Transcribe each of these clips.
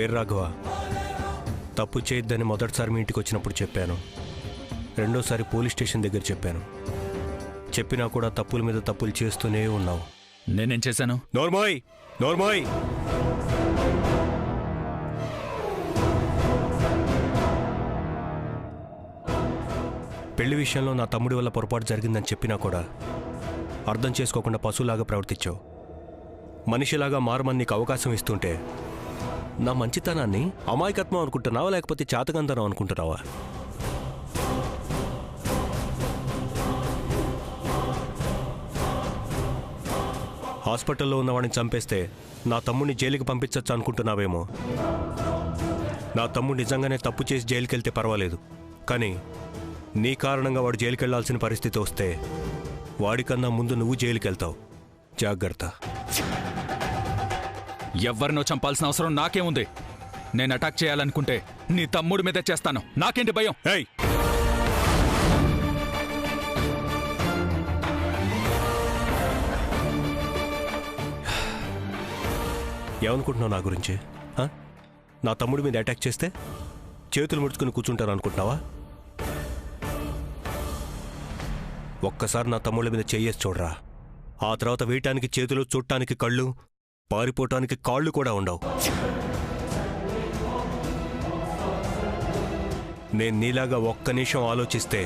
వీర రాఘవ, తప్పు చేయొద్దని మొదటిసారి మీ ఇంటికి వచ్చినప్పుడు చెప్పాను, రెండోసారి పోలీస్ స్టేషన్ దగ్గర చెప్పాను. చెప్పినా కూడా తప్పుల మీద తప్పులు చేస్తూనే ఉన్నావు. నేనేం చేశాను? నోర్మోయ్ నోర్మోయ్. పెళ్లి విషయంలో నా తమ్ముడి వల్ల పొరపాటు జరిగిందని చెప్పినా కూడా అర్థం చేసుకోకుండా పశువులాగా ప్రవర్తించావు. మనిషిలాగా మారమని నీకు అవకాశం ఇస్తుంటే నా మంచితనాన్ని అమాయకత్వం అనుకుంటున్నావా, లేకపోతే చాతకందనం అనుకుంటున్నావా? హాస్పిటల్లో ఉన్నవాడిని చంపేస్తే నా తమ్ముడిని జైలుకి పంపించచ్చు అనుకుంటున్నావేమో. నా తమ్ముడు నిజంగానే తప్పు చేసి జైలుకి వెళ్తే పర్వాలేదు, కానీ నీ కారణంగా వాడు జైలుకి వెళ్లాల్సిన పరిస్థితి వస్తే వాడికన్నా ముందు నువ్వు జైలుకి వెళ్తావు. జాగ్రత్త. ఎవరినో చంపాల్సిన అవసరం నాకేముంది? నేను అటాక్ చేయాలనుకుంటే నీ తమ్ముడి మీద చేస్తాను. నాకేంటి భయం? ఏయ్, ఏమనుకుంటున్నావు నా గురించి? నా తమ్ముడి మీద అటాక్ చేస్తే చేతులు ముడుచుకుని కూర్చుంటాను అనుకుంటున్నావా? ఒక్కసారి నా తమ్ముళ్ళ మీద చెయ్యేసి చూడరా, ఆ తర్వాత వేయటానికి చేతులు, చుట్టానికి కళ్ళు, పారిపోవటానికి కాళ్ళు కూడా ఉండవు. నేను నీలాగా ఒక్క నిమిషం ఆలోచిస్తే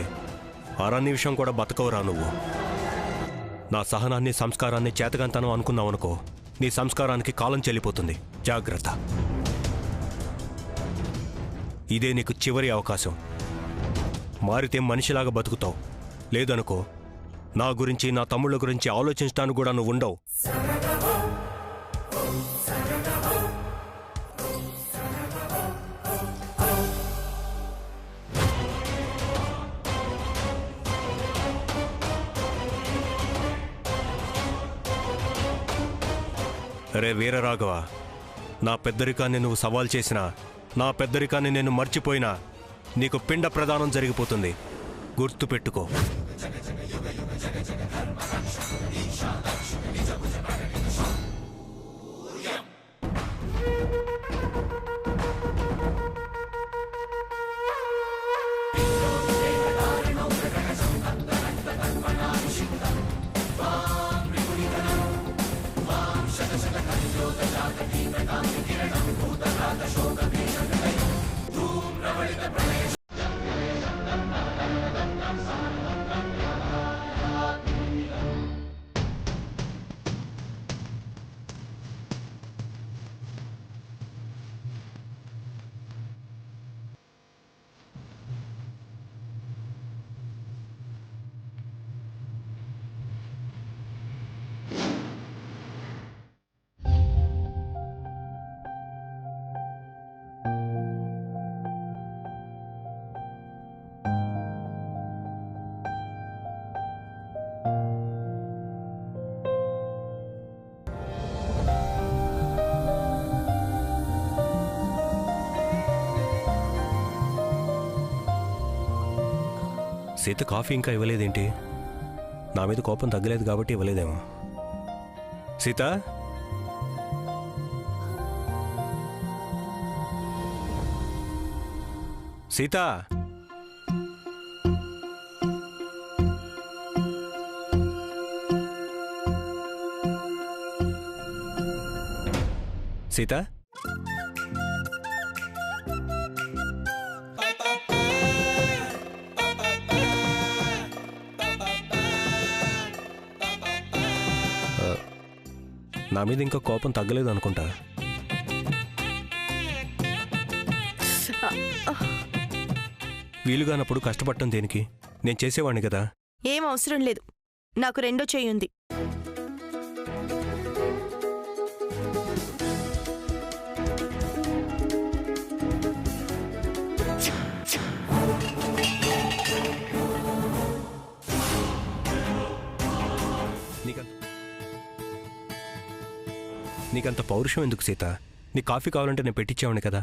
అర నిమిషం కూడా బతకవురా నువ్వు. నా సహనాన్ని, సంస్కారాన్ని చేతకంతనం అనుకున్నావనుకో, నీ సంస్కారానికి కాలం చెల్లిపోతుంది. జాగ్రత్త. ఇదే నీకు చివరి అవకాశం. మారితే మనిషిలాగా బతుకుతావు, లేదనుకో నా గురించి, నా తమ్ముళ్ళ గురించి ఆలోచించడానికి కూడా నువ్వు ఉండవు. రే వీరరాఘవ, నా పెద్దరికాన్ని నువ్వు సవాల్ చేసినా, నా పెద్దరికాన్ని నేను మర్చిపోయినా నీకు పిండ ప్రదానం జరిగిపోతుంది. గుర్తుపెట్టుకో. సీత కాఫీ ఇంకా ఇవ్వలేదేంటి? నా మీద కోపం తగ్గలేదు కాబట్టి ఇవ్వలేదేమో. సీత, సీత, సీత, నా మీద ఇంకా కోపం తగ్గలేదు అనుకుంటా. వీలుగానప్పుడు కష్టపడటం దేనికి? నేను చేసేవాణ్ణి కదా. ఏం అవసరం లేదు, నాకు రెండో చెయ్యి ఉంది. నీకంత పౌరుషం ఎందుకు సీత? నీ కాఫీ కావాలంటే నేను పెట్టించేవాడిని కదా.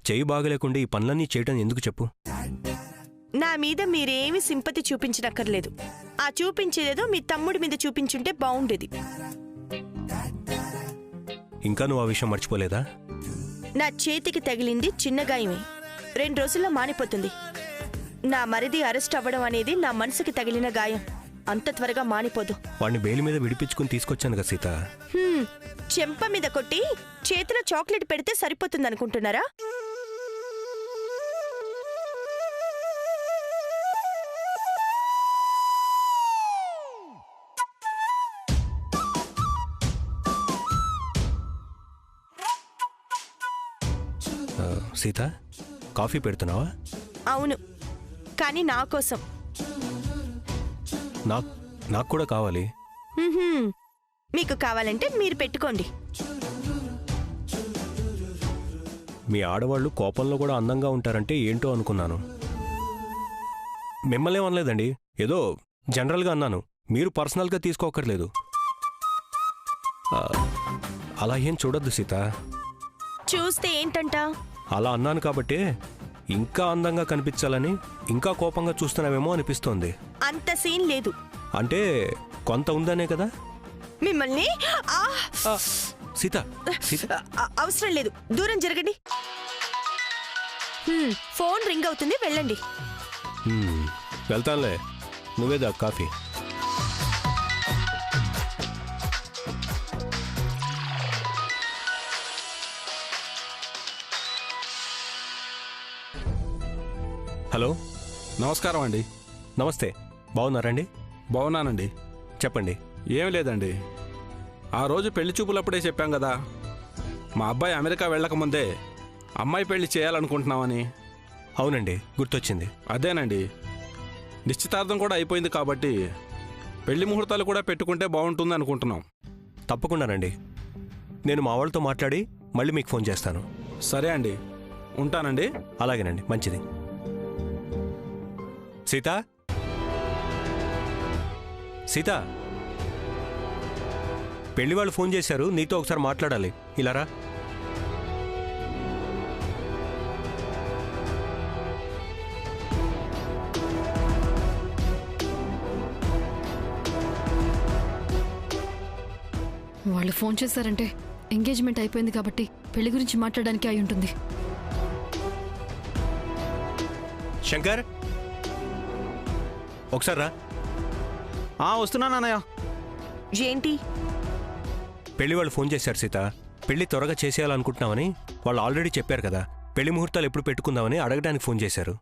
చెయ్యి బాగలేకుండా ఈ పనులన్నీ చేయటం ఎందుకు చెప్పు? నా మీద మీరేమీ సింపతి చూపించనక్కర్లేదు. ఆ చూపించేదేదో మీ తమ్ముడి మీద చూపించుంటే బాగుండేది. ఇంకా నువ్వు ఆ విషయం మర్చిపోలేదా? నా చేతికి తగిలింది చిన్న గాయమే, 2 రోజుల్లో మానిపోతుంది. నా మరిది అరెస్ట్ అవ్వడం అనేది నా మనసుకి తగిలిన గాయం, అంత త్వరగా మానిపోదు. వాడిని బెయిల్ మీద విడిపించుకుని తీసుకొచ్చాను కదా సీత. చెంప మీద కొట్టి చేతిలో చాక్లెట్ పెడితే సరిపోతుందనుకుంటున్నారా? సీత, కాఫీ పెడుతున్నావా? అవును, కానీ నా కోసం. నాకు కూడా కావాలి. మీకు కావాలంటే మీరు పెట్టుకోండి. మీ ఆడవాళ్ళు కోపంలో కూడా అందంగా ఉంటారంటే ఏంటో అనుకున్నాను. మిమ్మల్ని ఏమనలేదండి, ఏదో జనరల్గా అన్నాను. మీరు పర్సనల్గా తీసుకోకర్లేదు. అలా ఏం చూడొద్దు సీత. చూస్తే ఏంటంట? అలా అన్నాను కాబట్టి ఇంకా అందంగా కనిపించాలని ఇంకా కోపంగా చూస్తున్నావేమో అనిపిస్తోంది. అంత సీన్ లేదు. అంటే కొంత ఉందనే కదా. మిమ్మల్ని సీత, సీత, అవసరం లేదు, దూరం జరగండి. ఫోన్ రింగ్ అవుతుంది, వెళ్ళండి. వెళ్తానులే, నువ్వేదా కాఫీ. హలో, నమస్కారం అండి. నమస్తే. బాగున్నారండి? బాగున్నానండి. చెప్పండి. ఏం లేదండి, ఆ రోజు పెళ్లి చూపులప్పుడే చెప్పాం కదా, మా అబ్బాయి అమెరికా వెళ్ళకముందే అమ్మాయి పెళ్లి చేయాలనుకుంటున్నామని. అవునండి, గుర్తొచ్చింది. అదేనండి, నిశ్చితార్థం కూడా అయిపోయింది కాబట్టి పెళ్లి ముహూర్తాలు కూడా పెట్టుకుంటే బాగుంటుంది అనుకుంటున్నాం. తప్పకుండానండి. నేను మా వాళ్ళతో మాట్లాడి మళ్ళీ మీకు ఫోన్ చేస్తాను. సరే అండి, ఉంటానండి. అలాగేనండి, మంచిది. సీత, సీత, పెళ్లి వాళ్ళు ఫోన్ చేశారు, నీతో ఒకసారి మాట్లాడాలి. ఇలా రా. వాళ్ళు ఫోన్ చేశారంటే ఎంగేజ్మెంట్ అయిపోయింది కాబట్టి పెళ్లి గురించి మాట్లాడడానికి అయి ఉంటుంది. శంకర్, ఒకసారి రా. వస్తున్నాను అన్నయ్య. ఏంటి? పెళ్లి వాళ్ళు ఫోన్ చేశారు సీత. పెళ్లి త్వరగా చేసేయాలనుకుంటున్నామని వాళ్ళు ఆల్రెడీ చెప్పారు కదా. పెళ్లి ముహూర్తాలు ఎప్పుడు పెట్టుకుందామని అడగడానికి ఫోన్ చేశారు.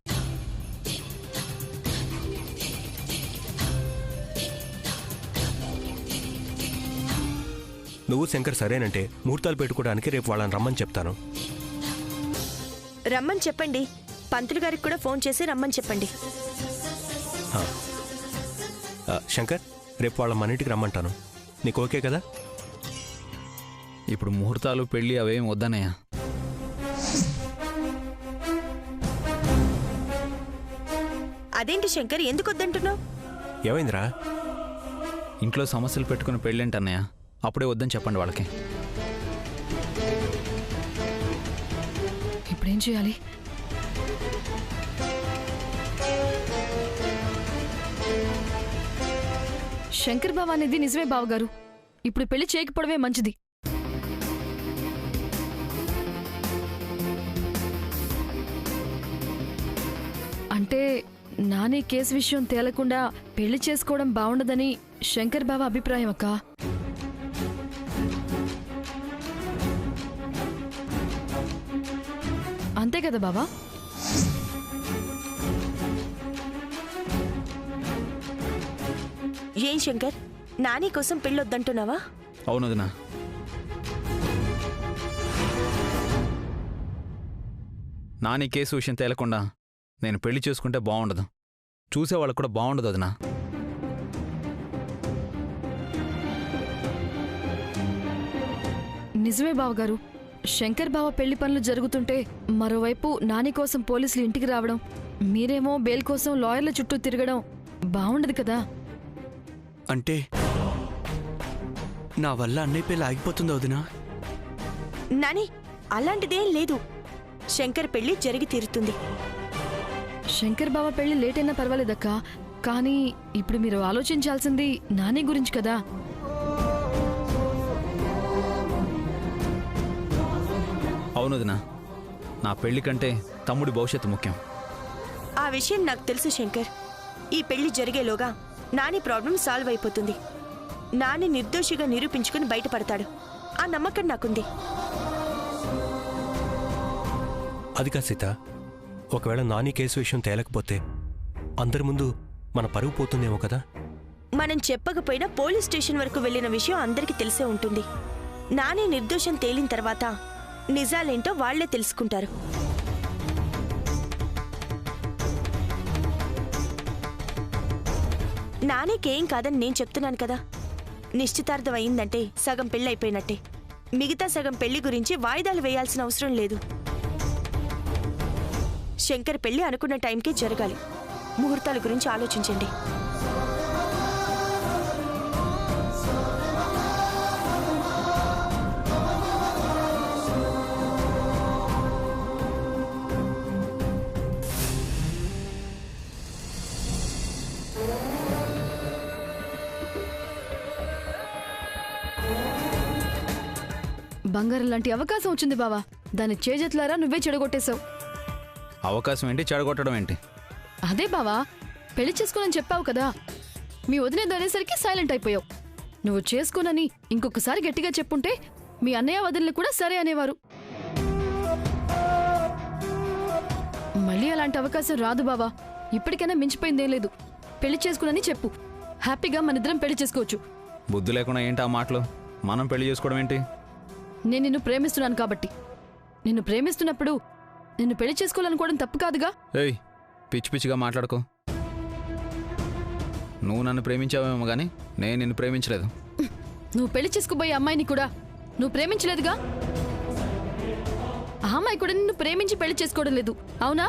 నువ్వు శంకర్ సరేనంటే ముహూర్తాలు పెట్టుకోవడానికి రేపు వాళ్ళని రమ్మని చెప్తాను. రమ్మని చెప్పండి. పంతులు గారికి కూడా ఫోన్ చేసి రమ్మని చెప్పండి. శంకర్, రేపు వాళ్ళ మన ఇంటికి రమ్మంటాను. నీకు ఓకే కదా? ఇప్పుడు ముహూర్తాలు పెళ్ళి అవేం వద్దనయ్య. అదేంటి శంకర్, ఎందుకు వద్దంటున్నావు? ఏమైందిరా? ఇంట్లో సమస్యలు పెట్టుకుని పెళ్ళేంటన్నయ్య, అప్పుడే వద్దని చెప్పండి వాళ్ళకి. ఇప్పుడేం చేయాలి? శంకర్ బావ అనేది నిజమే బావగారు. ఇప్పుడు పెళ్లి చేయకపోవడమే మంచిది. అంటే నాని కేసు విషయం తేలకుండా పెళ్లి చేసుకోవడం బాగుండదని శంకర్ బావ అభిప్రాయం అక్క. అంతే కదా బావా? ఏం శంకర్, నాని కోసం పెళ్ళొద్దంటున్నావా? అవునదినా, నాని కేసు విషయం తేలకుండా నేను పెళ్లి చేసుకుంటే బాగుండదు. చూసేవాళ్ళకు కూడా బాగుండదు అదినా. నిజమే బావగారు. శంకర్ బావ పెళ్లి పనులు జరుగుతుంటే మరోవైపు నాని కోసం పోలీసులు ఇంటికి రావడం, మీరేమో బెయిల్ కోసం లాయర్ల చుట్టూ తిరగడం బాగుండదు కదా. అంటే నా వల్ల అన్నయ్య పెళ్ళి ఆగిపోతుంది వదినా? నాని, అలాంటిదేం లేదు. శంకర్ పెళ్లి జరిగి తీరుతుంది. శంకర్ బావ పెళ్లి లేట్ అయినా పర్వాలేదక్క, కానీ ఇప్పుడు మీరు ఆలోచించాల్సింది నాని గురించి కదా. అవును అవును వదినా, నా పెళ్లి కంటే తమ్ముడి భవిష్యత్తు ముఖ్యం. ఆ విషయం నాకు తెలుసు శంకర్. ఈ పెళ్లి జరిగేలోగా నాని ప్రాబ్లం సాల్వ్ అయిపోతుంది. నాని నిర్దోషిగా నిరూపించుకుని బయటపడతాడు. ఆ నమ్మకం నాకుంది. అది కాదు సీత, ఒకవేళ నాని కేసు విషయం తేలకపోతే అందరి ముందు మన పరువు పోతుందేమో కదా. మనం చెప్పకపోయినా పోలీస్ స్టేషన్ వరకు వెళ్ళిన విషయం అందరికీ తెలిసే ఉంటుంది. నాని నిర్దోషం తేలిన తర్వాత నిజాలేంటో వాళ్లే తెలుసుకుంటారు. నానేకేం కాదని నేను చెప్తున్నాను కదా. నిశ్చితార్థం అయిందంటే సగం పెళ్లి అయిపోయినట్టే. మిగతా సగం పెళ్లి గురించి వాయిదాలు వేయాల్సిన అవసరం లేదు. శంకర్ పెళ్లి అనుకున్న టైంకే జరగాలి. ముహూర్తాల గురించి ఆలోచించండి. బంగారం లాంటి అవకాశం వచ్చింది బావా, దాన్ని చేజెత్లారా నువ్వే చెడగొట్టేశావు. అవకాశం ఏంటి, చెడగొట్టడం ఏంటి? అదే బావా, పెళ్లి చేసుకోనని చెప్పావు కదా, మీ వదిన అనేసరికి సైలెంట్ అయిపోయావు. నువ్వు చేసుకోనని ఇంకొకసారి గట్టిగా చెప్పుంటే మీ అన్నయ్య వదినలు కూడా సరే అనేవారు. మళ్ళీ అలాంటి అవకాశం రాదు బావా. ఇప్పటికైనా మించిపోయిందేం లేదు. పెళ్లి చేసుకునని చెప్పు, హ్యాపీగా మనిద్దరం పెళ్లి చేసుకోవచ్చు. బుద్ధి లేకుండా ఏంటి ఆ మాటలు? మనం పెళ్లి చేసుకోవడం ఏంటి? నేను నిన్ను ప్రేమిస్తున్నాను కాబట్టి. నిన్ను ప్రేమిస్తున్నప్పుడు నిన్ను పెళ్లి చేసుకోవాలనుకోవడం తప్పు కాదుగా. ఏయ్, పిచ్చి పిచ్చిగా మాట్లాడుకో. నువ్వు నన్ను ప్రేమించావేమో గానీ నేను నిన్ను ప్రేమించలేదు. నువ్వు పెళ్లి చేసుకోబోయే అమ్మాయిని కూడా నువ్వు ప్రేమించలేదుగా. ఆ అమ్మాయి కూడా నిన్ను ప్రేమించి పెళ్లి చేసుకోవడం లేదు, అవునా?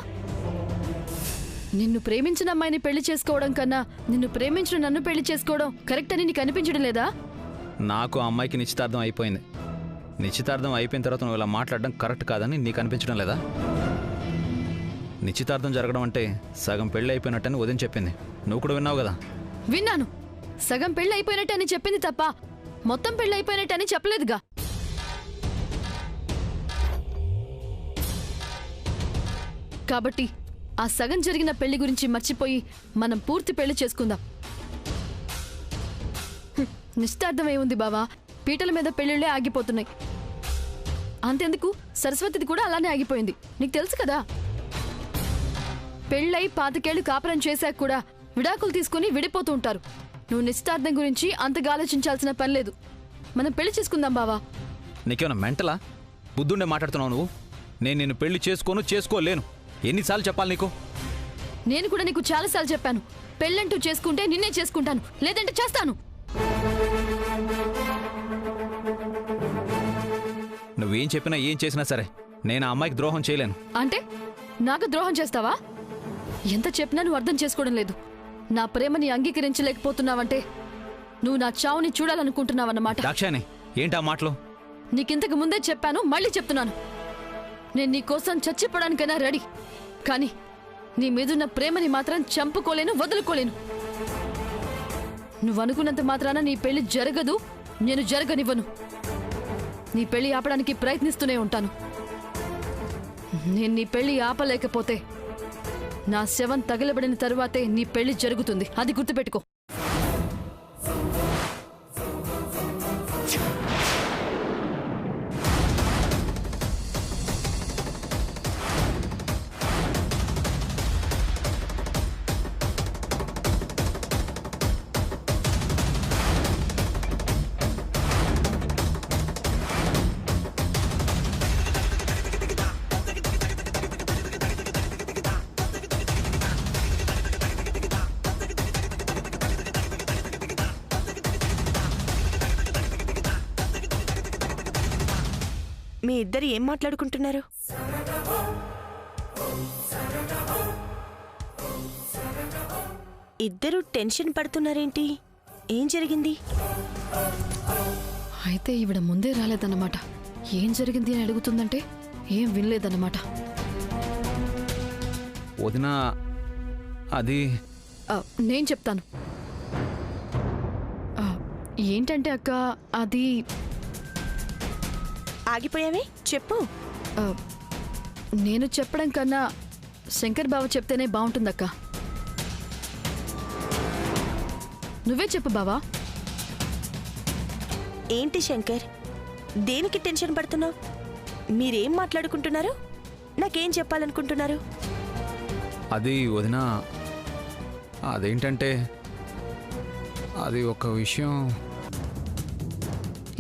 నిన్ను ప్రేమించిన అమ్మాయిని పెళ్లి చేసుకోవడం కన్నా నిన్ను ప్రేమించిన నన్ను పెళ్లి చేసుకోవడం కరెక్ట్ అని నీకు అనిపించడం లేదా? నాకు ఆ అమ్మాయికి నిశ్చితార్థం అయిపోయింది. నిశ్చితార్థం అయిపోయిన తర్వాత నువ్వు ఇలా మాట్లాడడం కరెక్ట్ కాదని నీకు అనిపించడం లేదా? నిశ్చితార్థం జరగడం అంటే సగం పెళ్లి అయిపోయినట్టని వదిన చెప్పింది. నువ్వు కూడా విన్నావు కదా? విన్నాను. సగం పెళ్లి అయిపోయినట్టు అని చెప్పింది తప్ప మొత్తం పెళ్లి అయిపోయినట్టు అని చెప్పలేదుగా. కాబట్టి ఆ సగం జరిగిన పెళ్లి గురించి మర్చిపోయి మనం పూర్తి పెళ్లి చేసుకుందాం. నిశ్చితార్థం ఏముంది బావా, పీటల మీద పెళ్లిళ్లే ఆగిపోతున్నాయి. అంతెందుకు, సరస్వతిది కూడా అలానే ఆగిపోయింది. నీకు తెలుసు కదా. పెళ్ళై 5 ఏళ్లు కాపురం చేశాక కూడా విడాకులు తీసుకుని విడిపోతూ ఉంటారు. నువ్వు నిశ్చితార్థం గురించి అంతగా ఆలోచించాల్సిన పని లేదు. మనం పెళ్లి చేసుకుందాం బావా. నీకేమైనా మెంటలా? బుద్ధుండే మాట్లాడుతున్నావు నువ్వు. నేను నిన్ను పెళ్లి చేసుకోలేను. ఎన్నిసార్లు చెప్పాలి నీకు? నేను కూడా నీకు చాలాసార్లు చెప్పాను. పెళ్ళంటూ చేసుకుంటే నిన్నే చేసుకుంటాను, లేదంటే చేస్తాను. నువ్వేం చెప్పినా ఏం చేసినా సరే నేను ఆ అమ్మాయికి ద్రోహం చేయలేను. అంటే నాకు ద్రోహం చేస్తావా? ఎంత చెప్పినా నువ్వు అర్థం చేసుకోవడం లేదు. నా ప్రేమని అంగీకరించలేకపోతున్నావంటే నువ్వు నా చావుని చూడాలనుకుంటున్నావన్నమాట. దాక్షాయణి, ఏంటా మాటలు? నీకింతకు ముందే చెప్పాను, మళ్ళీ చెప్తున్నాను. నేను నీ కోసం చచ్చిపోవడానికైనా రెడీ. కానీ నీ మీదున్న ప్రేమని మాత్రం చంపుకోలేను, వదులుకోలేను. నువ్వనుకున్నంత మాత్రాన నీ పెళ్లి జరగదు, నేను జరగనివ్వను. నీ పెళ్లి ఆపడానికి ప్రయత్నిస్తూనే ఉంటాను. నేను నీ పెళ్లి ఆపలేకపోతే నా శవం తగలబడిన తరువాతే నీ పెళ్లి జరుగుతుంది. అది గుర్తుపెట్టుకో. మీ ఇద్దరు ఏం మాట్లాడుకుంటున్నారు? ఇద్దరు టెన్షన్ పడుతున్నారేంటి? ఏం జరిగింది? అయితే ఈవిడ ముందే రాలేదన్నమాట. ఏం జరిగింది అని అడుగుతుందంటే ఏం వినలేదన్నమాట. వదినా, అది నేను చెప్తాను. ఏంటంటే అక్క, అది ఆగిపోయావే చెప్పు. ఆ, నేను చెప్పడం కన్నా శంకర్ బావ చెప్తేనే బాగుంటుందక్క. నువ్వే చెప్పు బావా. ఏంటి శంకర్, దేనికి టెన్షన్ పడుతున్నావు? మీరేం మాట్లాడుకుంటున్నారు? నాకేం చెప్పాలనుకుంటున్నారు? అది వదిన, అదేంటంటే అది ఒక విషయం.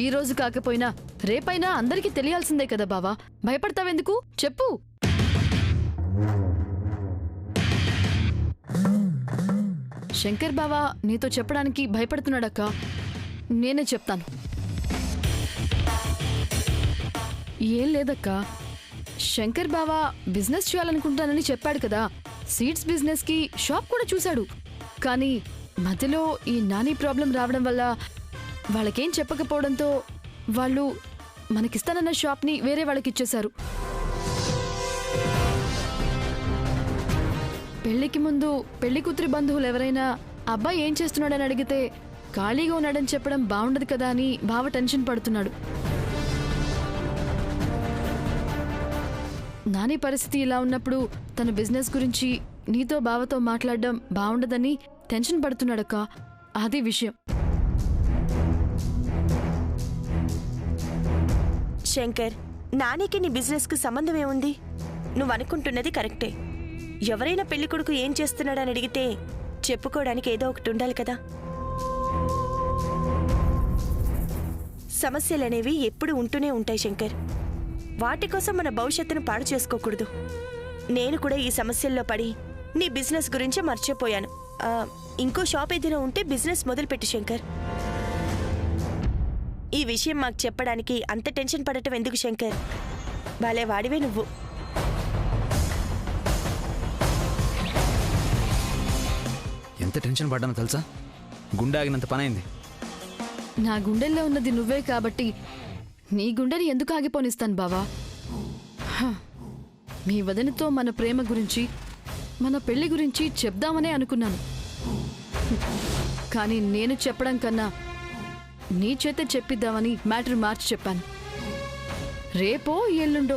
ఈ రోజు కాకపోయినా రేపైనా అందరికీ తెలియాల్సిందే కదా బావా. భయపడతావెందుకు చెప్పు. శంకర్ బావా నీతో చెప్పడానికి భయపడుతున్నాడక్క. నేనే చెప్తాను. ఏం లేదక్క, శంకర్ బావా బిజినెస్ చేయాలనుకుంటానని చెప్పాడు కదా. సీడ్స్ బిజినెస్ కి షాప్ కూడా చూశాడు. కానీ మధ్యలో ఈ నాని ప్రాబ్లం రావడం వల్ల వాళ్ళకేం చెప్పకపోవడంతో వాళ్ళు మనకిస్తానన్న షాప్ని వేరే వాళ్ళకి ఇచ్చేశారు. పెళ్లికి ముందు పెళ్లి కూతురి బంధువులు ఎవరైనా అబ్బాయి ఏం చేస్తున్నాడని అడిగితే ఖాళీగా ఉన్నాడని చెప్పడం బాగుండదు కదా అని బావ టెన్షన్ పడుతున్నాడు. నాని పరిస్థితి ఇలా ఉన్నప్పుడు తన బిజినెస్ గురించి నీతో బావతో మాట్లాడడం బాగుండదని టెన్షన్ పడుతున్నాడక్క. అది విషయం. శంకర్, నానికి నీ బిజినెస్కి సంబంధం ఏముంది? నువ్వు అనుకుంటున్నది కరెక్టే. ఎవరైనా పెళ్లి కొడుకు ఏం చేస్తున్నాడని అడిగితే చెప్పుకోవడానికి ఏదో ఒకటి ఉండాలి కదా. సమస్యలనేవి ఎప్పుడు ఉంటూనే ఉంటాయి శంకర్. వాటి కోసం మన భవిష్యత్తును పాడు చేసుకోకూడదు. నేను కూడా ఈ సమస్యల్లో పడి నీ బిజినెస్ గురించి మర్చిపోయాను. ఇంకో షాప్ ఏదైనా ఉంటే బిజినెస్ మొదలుపెట్టు శంకర్. ఈ విషయం మాకు చెప్పడానికి అంత టెన్షన్ పడటం ఎందుకు శంకర్? బాలే వాడివే నువ్వు. ఎంత టెన్షన్ పడ్డానో తెలుసా? గుండె ఆగినంత పనైంది. నా గుండెల్లో ఉన్నది నువ్వే కాబట్టి నీ గుండెని ఎందుకు ఆగిపోనిస్తాను బావా? మీ వదినతో మన ప్రేమ గురించి మన పెళ్లి గురించి చెప్దామనే అనుకున్నాను. కానీ నేను చెప్పడం కన్నా నీ చేతే చెప్పిద్దామని మ్యాటర్ మార్చి చెప్పాను. రేపో ఎల్లుండో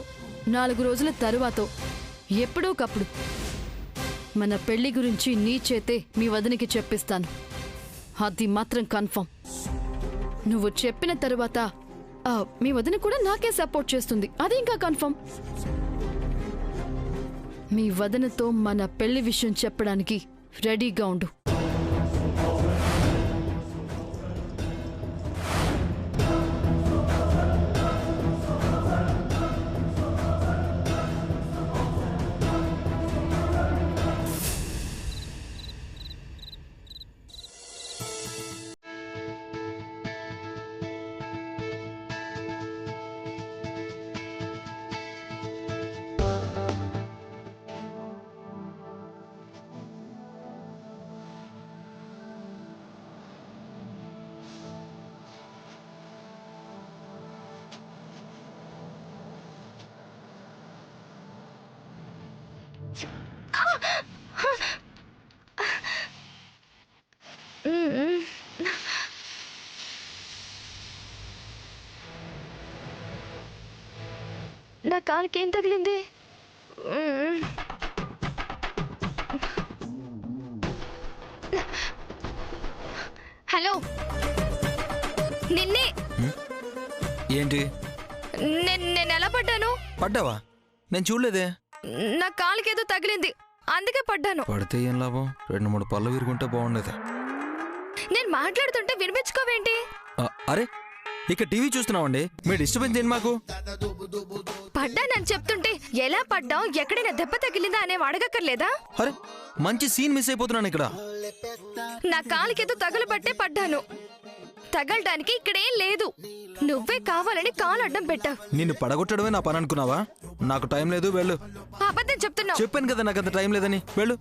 4 రోజుల తరువాతో ఎప్పుడో కప్పుడు మన పెళ్లి గురించి నీ చేతే మీ వదినికి చెప్పిస్తాను. అది మాత్రం కన్ఫర్మ్. నువ్వు చెప్పిన తరువాత మీ వదిన కూడా నాకే సపోర్ట్ చేస్తుంది. అది ఇంకా కన్ఫర్మ్. మీ వదినతో మన పెళ్లి విషయం చెప్పడానికి రెడీగా ఉండు. నా కాలుకి ఏం తగిలింది? హలో, నిన్నే. ఏంటి? నేను ఎలా పడ్డాను? పడ్డావా? నేను చూడలేదే. నా కాలుకి ఏదో తగిలింది, అందుకే పడ్డాను. పడితే ఏం లాభం? 2-3 పళ్ళు విరుగుంటే బాగుండేది. నేను మాట్లాడుతుంటే వినిపించుకోవేంటి? అరే, ఇక టీవీ చూస్తున్నామండి, మీరు డిస్టర్బెన్స్ ఏంటి మాకు? పడ్డానని చెప్తుంటే ఎలా పడ్డావు, ఎక్కడైనా దెబ్బ తగిలిందా అనే అడగక్కర్లేదా? అరే, మంచి సీన్ మిస్ అయిపోతున్నాను ఇక్కడ. నా కాలుకేదో తగలబట్టే పడ్డాను. తగలడానికి ఇక్కడేం లేదు. నువ్వే కావాలని కాలు అడ్డం పెట్టావు. నిన్ను పడగొట్టడమే నా పని అనుకున్నావా? నాకు టైం లేదు, వెళ్ళు. అబద్ధం చెప్తున్నావు. చెప్పాను కదా నాకు అంత టైం లేదని, వెళ్ళు.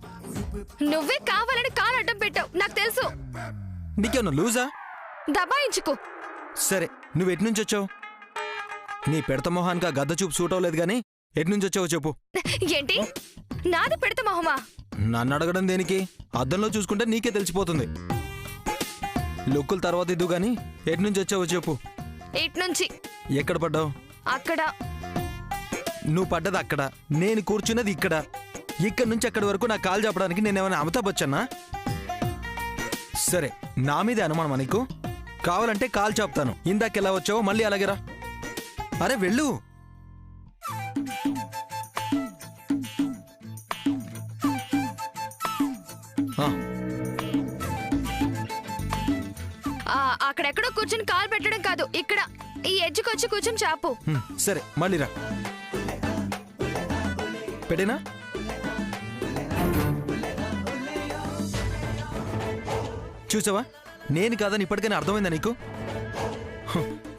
నువ్వే కావాలని కాలు అడ్డం పెట్టావు, నాకు తెలుసు. నీకేమన్నా లూజా? దబాయించుకో. సరే, నువ్వు ఎట్నుంచి వచ్చావు? నీ పెడత మొహానికి ఆ గద్ద చూపు సూట్ అవ్వలేదు గానీ ఎట్నుంచి వచ్చావో చెప్పు. ఏంటి? నాది పెడత మొహమా? నన్ను అడగడం దేనికి? అద్దంలో చూసుకుంటే నీకే తెలిసిపోతుంది. లుక్కుల తర్వాత ఇద్దు గాని ఎట్నుంచి వచ్చావో చెప్పు. ఇట్నుంచి. ఎక్కడ పడ్డావు? అక్కడ. నువ్వు పడ్డది అక్కడ, నేను కూర్చున్నది ఇక్కడ. ఇక్కడి నుంచి అక్కడి వరకు నా కాలు చెప్పడానికి నేనేమైనా అమితాబ్ బచ్చన్నా? సరే, నా మీదే అనుమానమా నీకు? కావాలంటే కాలు చాపుతాను. ఇందాక ఎలా వచ్చావో మళ్ళీ అలాగేరా. అరే వెళ్ళు. అక్కడెక్కడో కూర్చుని కాలు పెట్టడం కాదు, ఇక్కడ ఈ ఎడ్జ్కి వచ్చి కూర్చుని చాపు. సరే మళ్ళీ రా. పెట్టేనా? చూసావా, నేను కాదని ఇప్పటికైనా అర్థమైందా నీకు?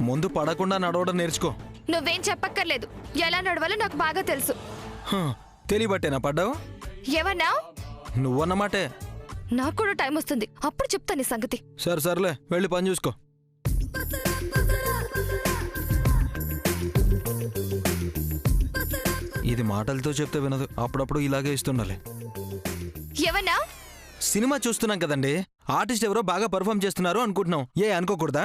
ముందు పడకుండా నడవడం నేర్చుకో. నువ్వేం చెప్పక్కర్లేదు, ఎలా నడవాలో నాకు బాగా తెలుసు. తెలియబట్టేనా పడ్డావు? ఏమన్నా? నువ్వన్నమాటే. నాకు కూడా టైం వస్తుంది, అప్పుడు చెప్తాను నీ సంగతి. సరే సర్లే, వెళ్ళి పని చూసుకో. ఇది మాటలతో చెప్తే వినదు, అప్పుడప్పుడు ఇలాగే ఇస్తుండాలి. ఏమన్నా? సినిమా చూస్తున్నాం కదండి, ఆర్టిస్ట్ ఎవరో బాగా పర్ఫామ్ చేస్తున్నారు అనుకుంటున్నాం. అనుకోకూడదా?